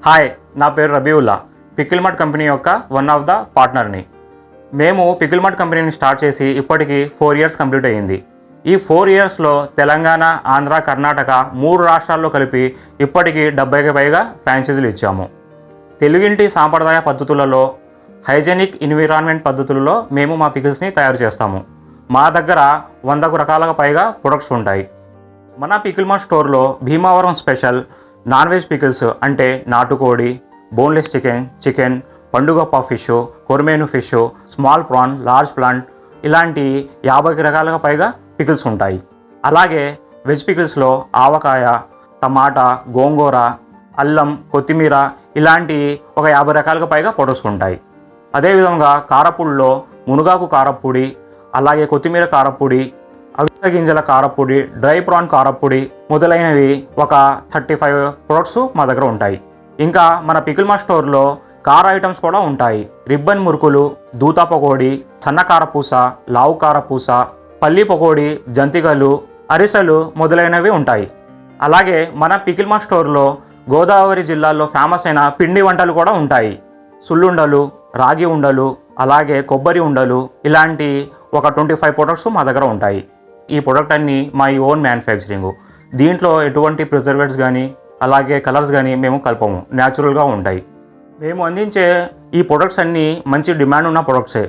Hi, నా పేరు రబీవుల్లా. Pickle mart company యొక్క వన్ ఆఫ్ ద పార్ట్నర్ని. మేము పికిల్ మార్ట్ కంపెనీని స్టార్ట్ చేసి ఇప్పటికి 4 ఇయర్స్ కంప్లీట్ అయ్యింది. ఈ 4 ఇయర్స్లో తెలంగాణ, ఆంధ్ర, కర్ణాటక 3 రాష్ట్రాల్లో కలిపి ఇప్పటికి 70కి పైగా ఫ్రాంచైజీలు ఇచ్చాము. తెలుగింటి సాంప్రదాయ పద్ధతులలో, హైజెనిక్ ఎన్విరాన్మెంట్ పద్ధతులలో మేము మా పికిల్స్ని తయారు చేస్తాము. మా దగ్గర 100 రకాలకు పైగా ప్రొడక్ట్స్ ఉంటాయి. మన పికిల్ మార్ట్ స్టోర్లో Bhimavaram special non veg pickles అంటే నాటుకోడి, బోన్లెస్ చికెన్, పండుగప్ప ఫిష్, కొరమేను fish, small prawn, large plant ఇలాంటి 50 రకాలకు పైగా పికిల్స్ ఉంటాయి. అలాగే వెజ్ పికిల్స్లో ఆవకాయ, టమాటా, గోంగూర, అల్లం, కొత్తిమీర ఇలాంటి ఒక 50 రకాలకు పైగా ప్రొడక్ట్స్ ఉంటాయి. అదేవిధంగా కారపొడిలో మునగాకు కారపొడి, అలాగే కొత్తిమీర కారపొడి, అవిసె గింజల కారపొడి, డ్రై ప్రాన్ కారపొడి మొదలైనవి ఒక 35 ప్రొడక్ట్స్ మా దగ్గర ఉంటాయి. ఇంకా మన పికిల్ మార్ట్ స్టోర్లో కార ఐటమ్స్ కూడా ఉంటాయి. రిబ్బన్ మురుకులు, దూత పకోడి, సన్న కారపూస, లావు కారపూస, పల్లి పకోడి, జంతికలు, అరిసెలు మొదలైనవి ఉంటాయి. అలాగే మన పికిల్ మార్ట్ స్టోర్లో గోదావరి జిల్లాలో ఫేమస్ అయిన పిండి వంటలు కూడా ఉంటాయి. సుల్లుండలు, రాగి ఉండలు, అలాగే కొబ్బరి ఉండలు ఇలాంటి ఒక 25 ప్రొడక్ట్స్ మా దగ్గర ఉంటాయి. ఈ ప్రొడక్ట్ అన్నీ మా ఓన్ మ్యానుఫ్యాక్చరింగ్. దీంట్లో ఎటువంటి ప్రిజర్వేటివ్స్ కానీ అలాగే కలర్స్ కానీ మేము కలపము, న్యాచురల్గా ఉంటాయి. మేము అందించే ఈ ప్రొడక్ట్స్ అన్నీ మంచి డిమాండ్ ఉన్న ప్రొడక్ట్సే.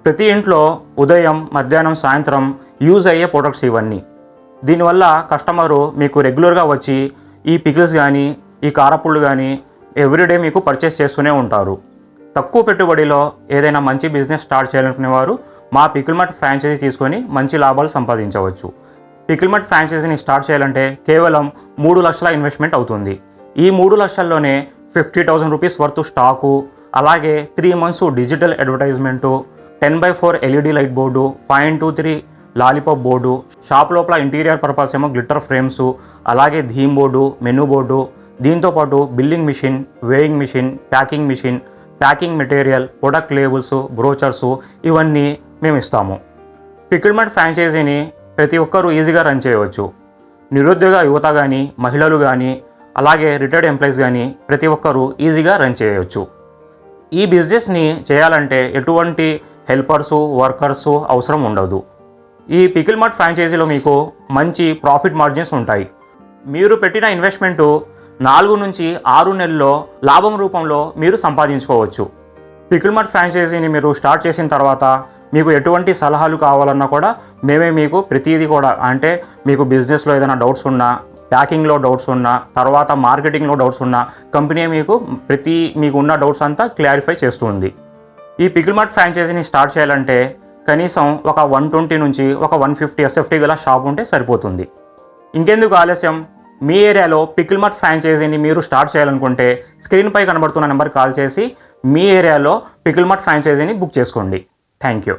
ప్రతి ఇంట్లో ఉదయం, మధ్యాహ్నం, సాయంత్రం యూజ్ అయ్యే ప్రొడక్ట్స్ ఇవన్నీ. దీనివల్ల కస్టమరు మీకు రెగ్యులర్గా వచ్చి ఈ పికిల్స్ కానీ ఈ కారపుళ్ళు కానీ ఎవ్రీడే మీకు పర్చేస్ చేస్తూనే ఉంటారు. తక్కువ పెట్టుబడిలో ఏదైనా మంచి బిజినెస్ స్టార్ట్ చేయాలనుకునేవారు మా పికిల్ మార్ట్ ఫ్రాంచైజీ తీసుకొని మంచి లాభాలు సంపాదించవచ్చు. పికిల్ మార్ట్ ఫ్రాంచైజీని స్టార్ట్ చేయాలంటే కేవలం 3 లక్షల ఇన్వెస్ట్మెంట్ అవుతుంది. ఈ 3 లక్షల్లోనే 50,000 రూపీస్ వర్త్ స్టాకు, అలాగే 3 months digital advertisement, 10x4 LED light board, 0.23 lollipop board, shop లోపల ఇంటీరియర్ పర్పస్ ఏమో గ్లిటర్ ఫ్రేమ్స్, అలాగే థీమ్ బోర్డు, మెనూ బోర్డు, దీంతోపాటు billing machine, weighing machine, packing material, product labels, brochures ఇవన్నీ మేము ఇస్తాము. పికిల్ మార్ట్ ఫ్రాంచైజీని ప్రతి ఒక్కరూ ఈజీగా రన్ చేయవచ్చు. నిరుద్యోగ యువత కానీ, మహిళలు కానీ, అలాగే రిటైర్డ్ ఎంప్లాయీస్ కానీ ప్రతి ఒక్కరూ ఈజీగా రన్ చేయవచ్చు. ఈ బిజినెస్ని చేయాలంటే ఎటువంటి హెల్పర్సు, వర్కర్సు అవసరం ఉండదు. ఈ పికిల్ మార్ట్ ఫ్రాంచైజీలో మీకు మంచి ప్రాఫిట్ మార్జిన్స్ ఉంటాయి. మీరు పెట్టిన ఇన్వెస్ట్మెంటు 4 నుంచి 6 నెలల్లో లాభం రూపంలో మీరు సంపాదించుకోవచ్చు. పికిల్ మార్ట్ ఫ్రాంచైజీని మీరు స్టార్ట్ చేసిన తర్వాత మీకు ఎటువంటి సలహాలు కావాలన్నా కూడా మేమే మీకు ప్రతిదీ కూడా, అంటే మీకు బిజినెస్లో ఏదైనా డౌట్స్ ఉన్నా, ప్యాకింగ్లో డౌట్స్ ఉన్నా, తర్వాత మార్కెటింగ్లో డౌట్స్ ఉన్నా కంపెనీ మీకు మీకు ఉన్న డౌట్స్ అంతా క్లారిఫై చేస్తుంది. ఈ పికిల్ మార్ట్ ఫ్రాంచైజీని స్టార్ట్ చేయాలంటే కనీసం ఒక 120 నుంచి ఒక 150 SFT గల షాప్ ఉంటే సరిపోతుంది. ఇంకెందుకు ఆలస్యం, మీ ఏరియాలో పికిల్ మార్ట్ ఫ్రాంచైజీని మీరు స్టార్ట్ చేయాలనుకుంటే స్క్రీన్పై కనబడుతున్న నెంబర్ కాల్ చేసి మీ ఏరియాలో పికిల్ మార్ట్ ఫ్రాంచైజీని బుక్ చేసుకోండి. Thank you.